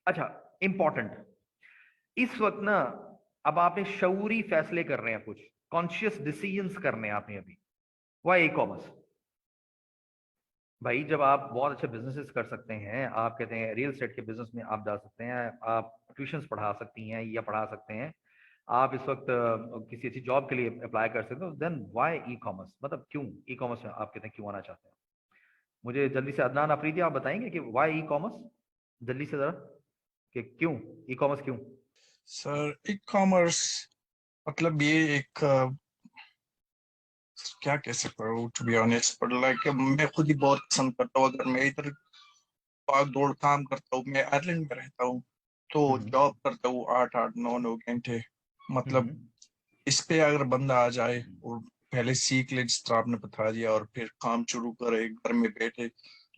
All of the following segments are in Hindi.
अच्छा, इंपॉर्टेंट, इस वक्त ना अब आपने शऊरी फैसले कर रहे हैं, कुछ कॉन्शियस डिसीजंस करने हैं आपने अभी। Why e-commerce? भाई जब आप बहुत अच्छे बिजनेसेस कर सकते हैं, आप कहते हैं रियल एस्टेट के बिजनेस में आप जा सकते हैं, आप ट्यूशंस पढ़ा सकती हैं या पढ़ा सकते हैं, आप इस वक्त किसी अच्छी जॉब के लिए अप्लाई कर सकते हो, देन व्हाई ई कॉमर्स? मतलब क्यों ई कॉमर्स में आप कहते हैं क्यों आना चाहते हैं? मुझे जल्दी से अदनान अफरीदी आप बताएंगे कि व्हाई ई कॉमर्स, जल्दी से जरा, कि क्यों ई कॉमर्स क्यों? सर ई कॉमर्स मतलब ये एक क्या कह सकता हूँ टू बी ऑनेस्ट, पर लाइक मैं खुद ही बहुत पसंद करता हूँ। अगर मैं इधर भाग दौड़ काम करता हूँ, मैं आयरलैंड में रहता हूँ, तो हम्म जॉब करता हूँ 8 8 9 9 घंटे। मतलब हम्म इस पे अगर बंदा आ जाए और पहले सीख ले जिस तरह आपने बता दिया, और फिर काम शुरू करे घर में बैठे,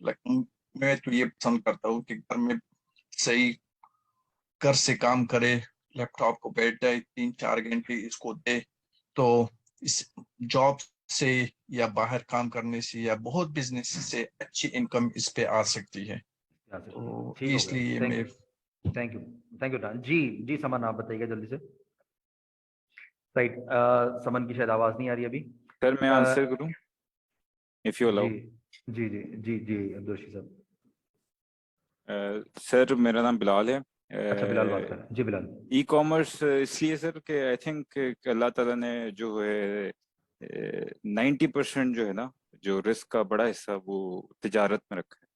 लाइक मैं तो ये पसंद करता हूँ कि घर में सही घर से काम करे, लैपटॉप को बैठ जाए 3 4 घंटे इसको दे, तो इस जॉब से या बाहर काम करने से या बहुत बिजनेस से अच्छी इनकम इस पे आ सकती है। आ सकती है, तो ठीक हो गया, इसलिए थैंक मैं you, thank you, thank you done जी। जी समन आप बताइएगा जल्दी से। राइट, समन की शायद आवाज नहीं आ रही अभी। सर मैं आंसर अ, करूं इफ यू जी अलाउ? जी जी जी जी अब्दुल साहब। सर मेरा नाम बिलाल है। अच्छा बिलाल बात कर रहे हैं जी, बिलाल। ई कॉमर्स इसलिए सर कि आई थिंक अल्लाह ताला ने जो है 90% जो है ना, जो रिस्क का बड़ा हिस्सा वो तिजारत में रखा है,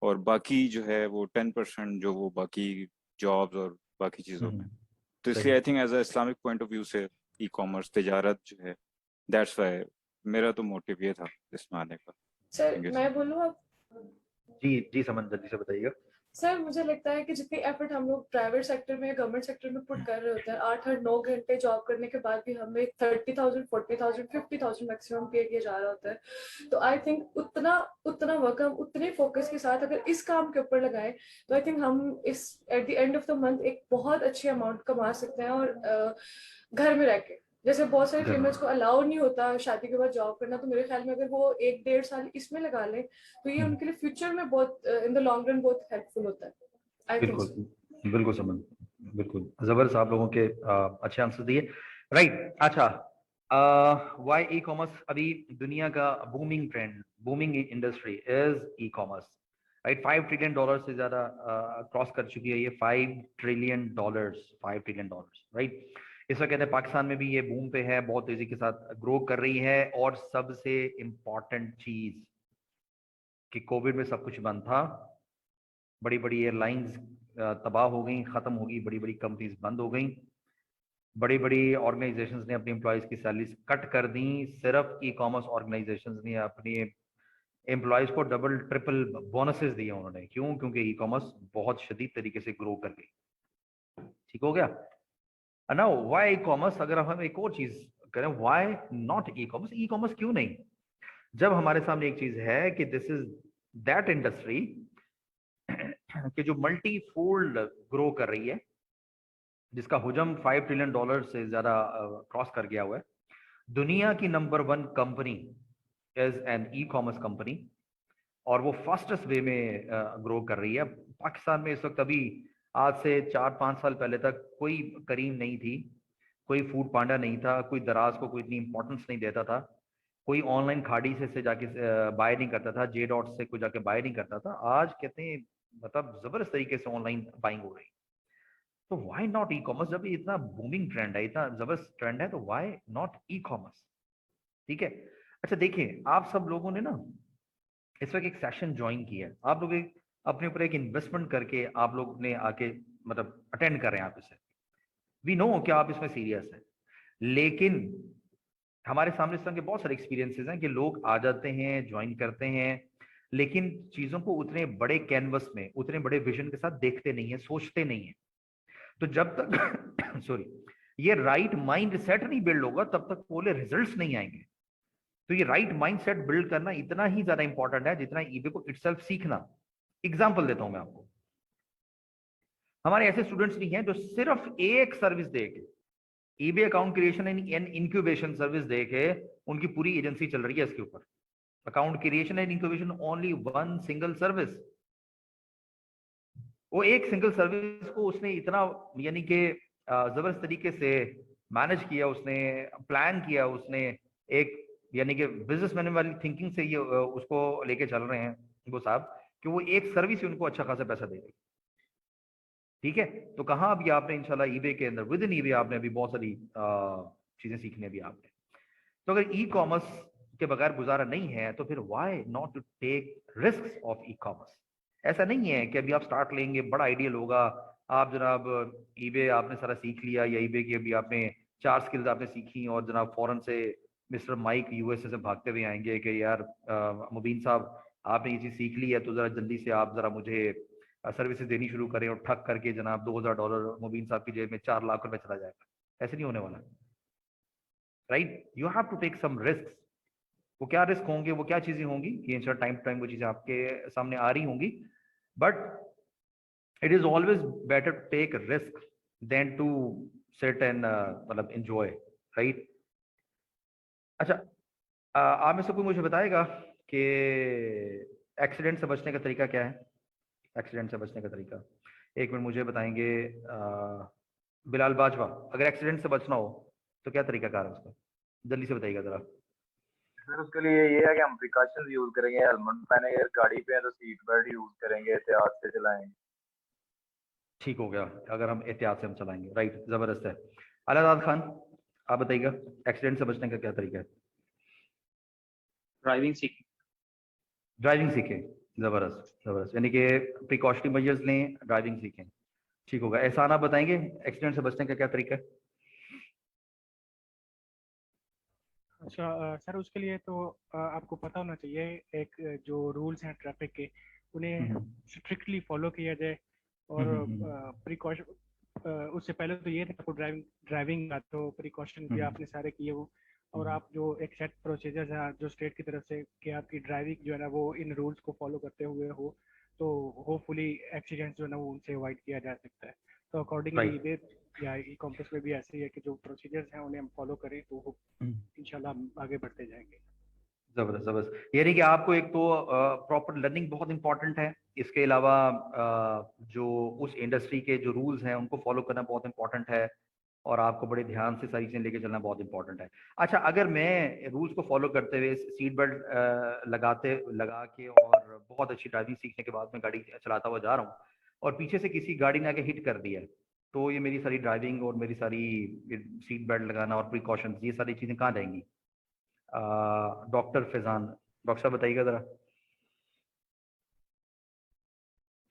और बाकी जो है वो 10% जो वो बाकी जॉब्स और बाकी चीज़ों में। तो सही। इसलिए I think as a Islamic point of view से ई कॉमर्स तिजारत जो है, दैट्स वाई मेरा तो मोटिव ये था इसमें आने का। Sir thank you sir. मैं बोलूँ अब? जी जी समन जल्दी से बताइएगा। सर मुझे लगता है कि जितनी एफर्ट हम लोग प्राइवेट सेक्टर में या गवर्नमेंट सेक्टर में पुट कर रहे होते हैं, 8 8 9 घंटे जॉब करने के बाद भी हमें 30,000 40,000 50,000 मैक्सिमम पे किया जा रहा होता है। तो आई थिंक उतना उतना वर्क हम उतने फोकस के साथ अगर इस काम के ऊपर लगाएं, तो आई थिंक हम इस at the end of the month एक बहुत अच्छी अमाउंट कमा सकते हैं। और घर में रह के, जैसे बहुत सारे घर में। फीमेल्स को अलाउ नहीं होता शादी के बाद जॉब करना, तो मेरे ख्याल में अगर वो 1 1.5 साल इसमें लगा लें, तो ये उनके लिए फ्यूचर में बहुत इन द लॉन्ग रन बहुत हेल्पफुल होता है। आई थिंक बिल्कुल सो। बिल्कुल समन, बिल्कुल जबरदस्त आप लोगों के अच्छे आंसर दिए। राइट, अच्छा, वाई ई कॉमर्स? अभी दुनिया का booming trend, booming industry is e commerce. Right, $5 trillion से ज्यादा क्रॉस कर चुकी है ये, $5 ट्रिलियन, $5 ट्रिलियन। राइट, इस वक्त कहते हैं पाकिस्तान में भी ये बूम पे है, बहुत तेजी के साथ ग्रो कर रही है। और सबसे इंपॉर्टेंट चीज कि कोविड में सब कुछ बंद था, बड़ी बड़ी एयरलाइंस तबाह हो गई, खत्म हो गई, बड़ी बड़ी कंपनीज बंद हो गई, बड़ी बड़ी ऑर्गेनाइजेशंस ने अपनी एम्प्लॉयज की सैलरीज कट कर दी। सिर्फ ई कॉमर्स ऑर्गेनाइजेशंस ने अपनी एम्प्लॉयज को डबल ट्रिपल बोनसेस दिए उन्होंने। क्यों? क्योंकि ई कॉमर्स बहुत शदीद तरीके से ग्रो कर गई। ठीक हो गया ना? Why e-commerce? अगर हम एक और चीज करें, why not e-commerce? E-commerce क्यों नहीं? जब हमारे सामने एक चीज है कि दिस इज दैट इंडस्ट्री कि जो मल्टी फोल्ड ग्रो कर रही है, जिसका हुजम $5 ट्रिलियन से ज्यादा क्रॉस कर गया हुआ है। दुनिया की number 1 company is an e-commerce company, और वो फास्टेस्ट वे में ग्रो कर रही है। पाकिस्तान में इस वक्त अभी आज से 4 5 साल पहले तक कोई करीम नहीं थी, कोई फूड पांडा नहीं था, कोई दराज को कोई इतनी इंपॉर्टेंस नहीं देता था, कोई ऑनलाइन खाड़ी से जाके बाय नहीं करता था, जे डॉट से कोई जाके बाय नहीं करता था। आज कहते हैं मतलब जबरदस्त तरीके से ऑनलाइन बाइंग हो रही। तो व्हाई नॉट ई कॉमर्स? जब ये इतना बूमिंग ट्रेंड है, इतना जबरदस्त ट्रेंड है, तो व्हाई नॉट ई कॉमर्स? ठीक है। अच्छा देखिए, आप सब लोगों ने ना इस वक्त एक सेशन ज्वाइन किया है, आप लोग एक अपने ऊपर एक इन्वेस्टमेंट करके आप लोग ने आके मतलब अटेंड कर रहे हैं आप इसे। वी नो कि आप इसमें सीरियस है, लेकिन हमारे सामने इस तरह के बहुत सारे एक्सपीरियंसेस हैं कि लोग आ जाते हैं, ज्वाइन करते हैं, लेकिन चीजों को उतने बड़े कैनवस में, उतने बड़े विजन के साथ देखते नहीं है, सोचते नहीं है। तो जब तक सॉरी, ये राइट माइंड सेट नहीं बिल्ड होगा, तब तक बोले रिजल्ट्स नहीं आएंगे। तो ये राइट माइंड सेट बिल्ड करना इतना ही ज्यादा इंपॉर्टेंट है जितना ईबे को इटसेल्फ सीखना। एग्जांपल देता हूं मैं आपको। हमारे ऐसे स्टूडेंट्स भी हैं जो सिर्फ एक सर्विस देके, eBay account creation and incubation service देके उनकी पूरी एजेंसी चल रही है इसके ऊपर। Account creation and incubation, only one single service. वो एक सिंगल सर्विस को उसने इतना यानी कि जबरदस्त तरीके से मैनेज किया, उसने प्लान किया, उसने एक यानी कि बिजनेसमैन वाली थिंकिंग से ये उसको लेके चल रहे हैं वो साहब कि वो एक सर्विस ही उनको अच्छा खासा पैसा दे रही। ठीक है, तो कहाँ अभी आपने इंशाल्लाह ईबे के अंदर विद इन ईबे आपने अभी बहुत सारी चीजें सीखनी है अभी आपने। तो अगर ई कॉमर्स के बगैर गुजारा नहीं है तो फिर why not to take risk of e-commerce. ऐसा नहीं है कि अभी आप स्टार्ट लेंगे बड़ा आइडियल होगा, आप जनाब ईबे आपने सारा सीख लिया या ईबे की अभी आपने 4 स्किल्स आपने सीखी और जनाब फौरन से मिस्टर माइक यूएसए से भागते हुए आएंगे कि यार मुबीन साहब आपने ये चीज सीख ली है तो जरा जल्दी से आप जरा मुझे सर्विसेज देनी शुरू करें और ठग करके जनाब $2000 मुबीन साहब की जेब में 4 लाख रुपए चला जाएगा। ऐसे नहीं होने वाला, right. You have to take some risk. वो क्या रिस्क होंगे, वो क्या चीजें होंगी, ये इंशाल्लाह टाइम टू टाइम वो चीजें आपके सामने आ रही होंगी, but it is always better to take risk than to sit and मतलब एंजॉय, राइट। अच्छा, आप में से कोई मुझे बताएगा कि एक्सीडेंट से बचने का तरीका क्या है? एक्सीडेंट से बचने का तरीका एक मिनट मुझे बताएंगे बिलाल बाजवा, अगर एक्सीडेंट से बचना हो तो क्या तरीका कार है उसका, जल्दी से बताइएगा जरा। सर उसके लिए ये है कि हम प्रिकॉशंस यूज करेंगे, हेलमेट पहनेंगे, गाड़ी पे है तो सीट बेल्ट यूज करेंगे, एहतियात से चलाएंगे। ठीक हो गया, अगर हम एहतियात से हम चलाएंगे, राइट, जबरदस्त है। अलादाद खान आप बताइएगा एक्सीडेंट से बचने का क्या तरीका है? ड्राइविंग सीखें। ड्राइविंग सीखें, जबरदस्त जबरदस्त, यानी कि प्रिकॉशनरी मेजर्स लें, ड्राइविंग सीखें। ठीक होगा। एहसान आप बताएंगे एक्सीडेंट से बचने का क्या तरीका है? अच्छा सर, उसके लिए तो आपको पता होना चाहिए एक जो रूल्स हैं ट्रैफिक के उन्हें स्ट्रिक्टली फॉलो किया जाए और प्रिकॉशन उससे पहले तो ये था आपको ड्राइविंग का तो प्रिकॉशन भी आपने सारे किए हो और आप जो एक सेट प्रोसीजर्स हैं जो स्टेट की तरफ से कि आपकी ड्राइविंग जो है ना वो इन रूल्स को फॉलो करते हुए हो तो होपफुली एक्सीडेंट जो है ना वो उनसे अवॉइड किया जा सकता है। तो अकॉर्डिंगली या ई कॉमर्स में भी ऐसे ही है कि जो प्रोसीजर्स हैं उन्हें हम फॉलो करें तो इंशाल्लाह हम आगे बढ़ते जाएंगे। जबरदस्त जबरदस्त, यानी कि आपको एक तो प्रॉपर लर्निंग बहुत इंपॉर्टेंट है, इसके अलावा जो उस इंडस्ट्री के जो रूल्स हैं उनको फॉलो करना बहुत इंपॉर्टेंट है और आपको बड़े ध्यान से सारी चीजें लेके चलना बहुत इंपॉर्टेंट है। अच्छा, अगर मैं रूल्स को फॉलो करते हुए सीट बेल्ट लगा के और बहुत अच्छी ड्राइविंग सीखने के बाद मैं गाड़ी चलाता हुआ जा रहा हूँ और पीछे से किसी गाड़ी ने आके हिट कर दिया तो ये मेरी सारी ड्राइविंग और मेरी सारी सीट बेल्ट लगाना और प्रिकॉशंस ये सारी चीजें कहाँ जाएंगी? डॉक्टर फैजान, डॉक्टर साहब बताइएगा जरा।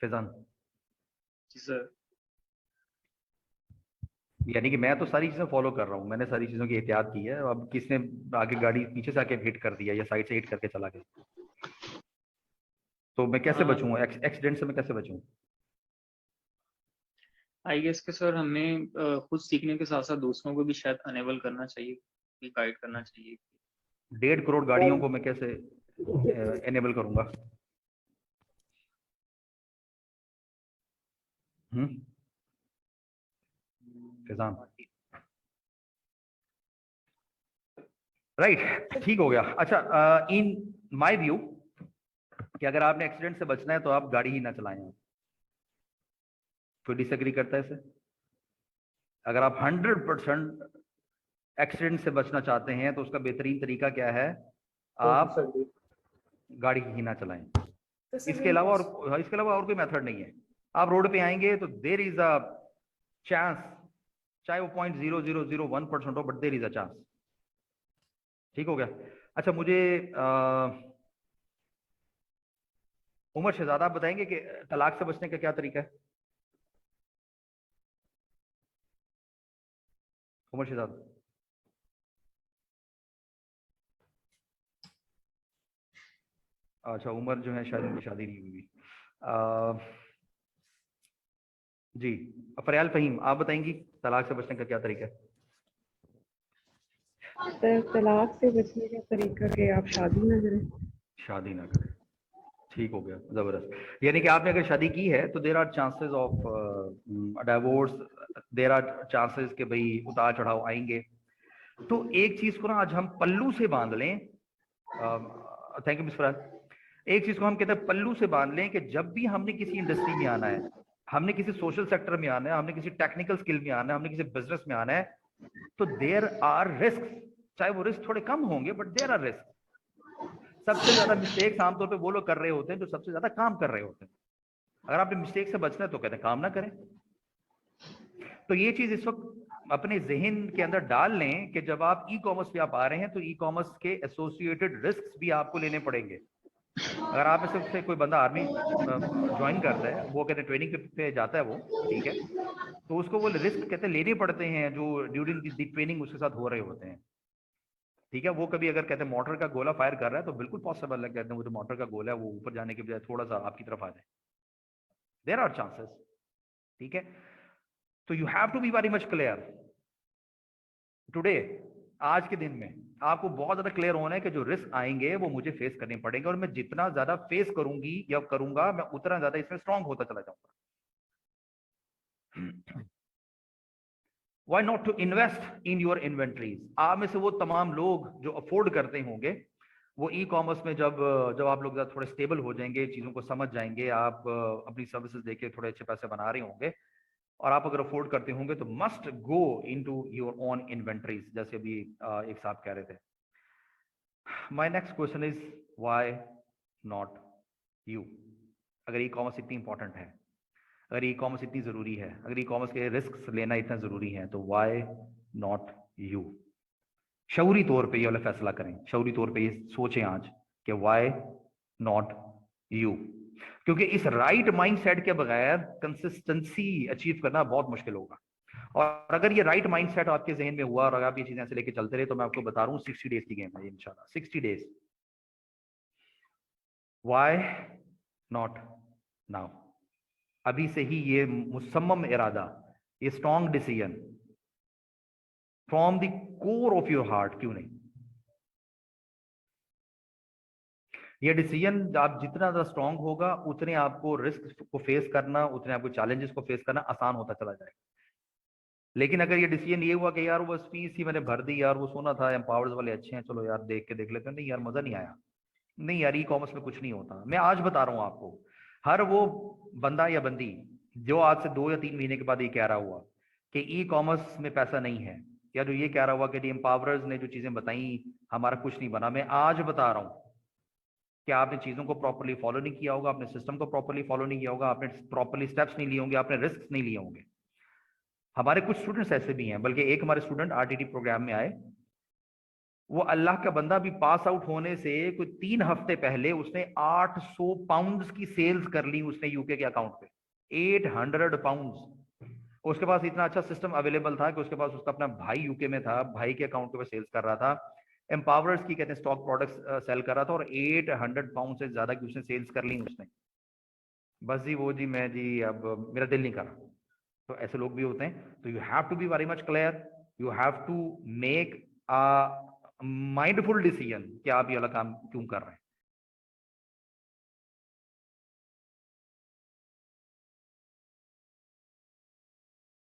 फैजान जी सर। यानी कि मैं तो सारी चीजें फॉलो कर रहा हूँ, मैंने सारी चीजों की एहतियात की है, अब किसने आगे गाड़ी पीछे से आके हिट कर दिया या साइड से हिट करके चला गया तो मैं कैसे बचूंगा? एक्सीडेंट से मैं कैसे बचूं? आई गेस के सर हमें खुद सीखने के साथ साथ दूसरों को भी शायद अनेबल करना चाहिए, गाइड करना चाहिए। 1.5 करोड़ गाड़ियों को मैं कैसे एनेबल करूंगा? फैजान, राइट, ठीक हो गया। अच्छा, इन माय व्यू कि अगर आपने एक्सीडेंट से बचना है तो आप गाड़ी ही ना चलाएं। कोई डिसएग्री करता है इससे? अगर आप 100% एक्सीडेंट से बचना चाहते हैं तो उसका बेहतरीन तरीका क्या है? आप गाड़ी ही ना चलाएं। इसके अलावा और कोई मेथड नहीं है। आप रोड पे आएंगे तो देयर इज अ चांस, चाहे वो 0.0001% हो, but there is a chance. ठीक हो गया। अच्छा, मुझे उमर शहजादा आप बताएंगे कि तलाक से बचने का क्या तरीका है? उमर शहजादा। अच्छा, उमर जो है शायद उनकी शादी नहीं हुई। जी, फरियाल फहीम आप बताएंगी तलाक से बचने का क्या तरीका है? सर, तलाक से बचने का तरीका कि आप शादी ना करें। शादी ना करें, ठीक हो गया, जबरदस्त। यानी कि आपने अगर शादी की है तो there are chances of divorce, there are chances कि भाई उतार चढ़ाव आएंगे। तो एक चीज को ना आज हम पल्लू से बांध लें। Thank you miss Faraz. एक चीज को हम कहते हैं पल्लू से बांध लें कि जब भी हमने किसी इंडस्ट्री में आना है हमने किसी सोशल सेक्टर में आना है, हमने किसी टेक्निकल स्किल में आना है, हमने किसी बिजनेस में आना है, तो देयर आर रिस्क, चाहे वो रिस्क थोड़े कम होंगे बट देयर आर रिस्क। सबसे ज्यादा मिस्टेक्स आमतौर पे वो लोग कर रहे होते हैं जो सबसे ज्यादा काम कर रहे होते हैं। अगर आपने मिस्टेक से बचना है तो कहते हैं काम ना करें। तो ये चीज इस वक्त अपने जहन के अंदर डाल लें कि जब आप ई कॉमर्स पे आप आ रहे हैं तो ई कॉमर्स के एसोसिएटेड रिस्क भी आपको लेने पड़ेंगे। अगर आप में से कोई बंदा आर्मी ज्वाइन करता है, वो कहते हैं ट्रेनिंग पे जाता है वो, ठीक है, तो उसको वो रिस्क कहते हैं लेने पड़ते हैं जो ड्यूरिंग दी ट्रेनिंग उसके साथ हो रहे होते हैं, ठीक है। वो कभी अगर कहते हैं मोटर का गोला फायर कर रहा है तो बिल्कुल पॉसिबल है, कहते हैं वो जो मोटर का गोला है वो ऊपर जाने के बजाय थोड़ा सा आपकी तरफ आ जाए, देयर आर चांसेस, ठीक है। तो you have to be very much clear today, आज के दिन में आपको बहुत ज्यादा क्लियर होना है कि जो रिस्क आएंगे वो मुझे फेस करने पड़ेंगे, और मैं जितना ज्यादा फेस करूंगी या करूंगा मैं उतना ज्यादा इसमें स्ट्रांग होता चला जाऊंगा। Why not to invest in your inventories? आप में से वो तमाम लोग जो अफोर्ड करते होंगे वो ई कॉमर्स में जब आप लोग थोड़े स्टेबल हो जाएंगे, चीजों को समझ जाएंगे, आप अपनी सर्विसेज देके थोड़े अच्छे पैसे बना रहे होंगे, और आप अगर अफोर्ड करते होंगे तो must go into your own inventories, जैसे अभी एक साहब कह रहे थे। My next question is why not you? अगर ई कॉमर्स इतनी इंपॉर्टेंट है, अगर ई कॉमर्स इतनी जरूरी है, अगर ई कॉमर्स के रिस्क लेना इतना जरूरी है, तो व्हाई नॉट यू? शऊरी तौर पे ये वाला फैसला करें, शऊरी तौर पे ये सोचें आज कि व्हाई नॉट यू, क्योंकि इस राइट माइंडसेट के बगैर कंसिस्टेंसी अचीव करना बहुत मुश्किल होगा। और अगर ये राइट माइंडसेट आपके जहन में हुआ और अगर आप ये चीजें ऐसे लेके चलते रहे तो मैं आपको बता रहा हूँ 60 डेज की गेम है इंशाल्लाह, 60 डेज। Why not now? अभी से ही ये मुसम्मम इरादा, ये strong decision from the core of your heart, क्यों नहीं? ये डिसीजन आप जितना ज्यादा स्ट्रांग होगा उतने आपको रिस्क को फेस करना, उतने आपको चैलेंजेस को फेस करना आसान होता चला जाएगा। लेकिन अगर ये डिसीजन ये हुआ कि यार वो फीस ही मैंने भर दी यार, वो सोना था, एम्पावर्ड वाले अच्छे हैं, चलो यार देख लेते हैं, नहीं यार मजा नहीं आया, नहीं यार ई कॉमर्स में कुछ नहीं होता। मैं आज बता रहा हूँ आपको, हर वो बंदा या बंदी जो आज से 2 या 3 महीने के बाद ये कह रहा हुआ कि ई कॉमर्स में पैसा नहीं है, या जो ये कह रहा हुआ कि एम्पावर्स ने जो चीजें बताई हमारा कुछ नहीं बना, मैं आज बता रहा हूँ कि आपने चीजों को प्रॉपर्ली फॉलो नहीं किया होगा, आपने सिस्टम को प्रॉपर्ली फॉलो नहीं किया होगा, आपने प्रॉपर्ली स्टेप्स नहीं लिए होंगे, आपने रिस्क नहीं लिए होंगे। हमारे कुछ स्टूडेंट्स ऐसे भी हैं, बल्कि एक हमारे स्टूडेंट आरटीटी प्रोग्राम में आए, वो अल्लाह का बंदा भी पास आउट होने से कोई 3 हफ्ते पहले उसने 800 पाउंड्स की सेल्स कर ली उसने यूके के अकाउंट पे, 800 पाउंड्स। उसके पास इतना अच्छा सिस्टम अवेलेबल था कि उसके पास उसका अपना भाई यूके में था, भाई के अकाउंट पे सेल्स कर रहा था, एम्पावर्स की कहते हैं स्टॉक प्रोडक्ट्स सेल कर रहा था, और 800 पाउंड से ज्यादा की उसने सेल्स कर ली उसने। बस जी वो जी मैं जी अब मेरा दिल नहीं कर रहा। तो ऐसे लोग भी होते हैं। तो you have to be very much clear, you have to make a mindful decision कि आप ये वाला काम क्यों कर रहे हैं।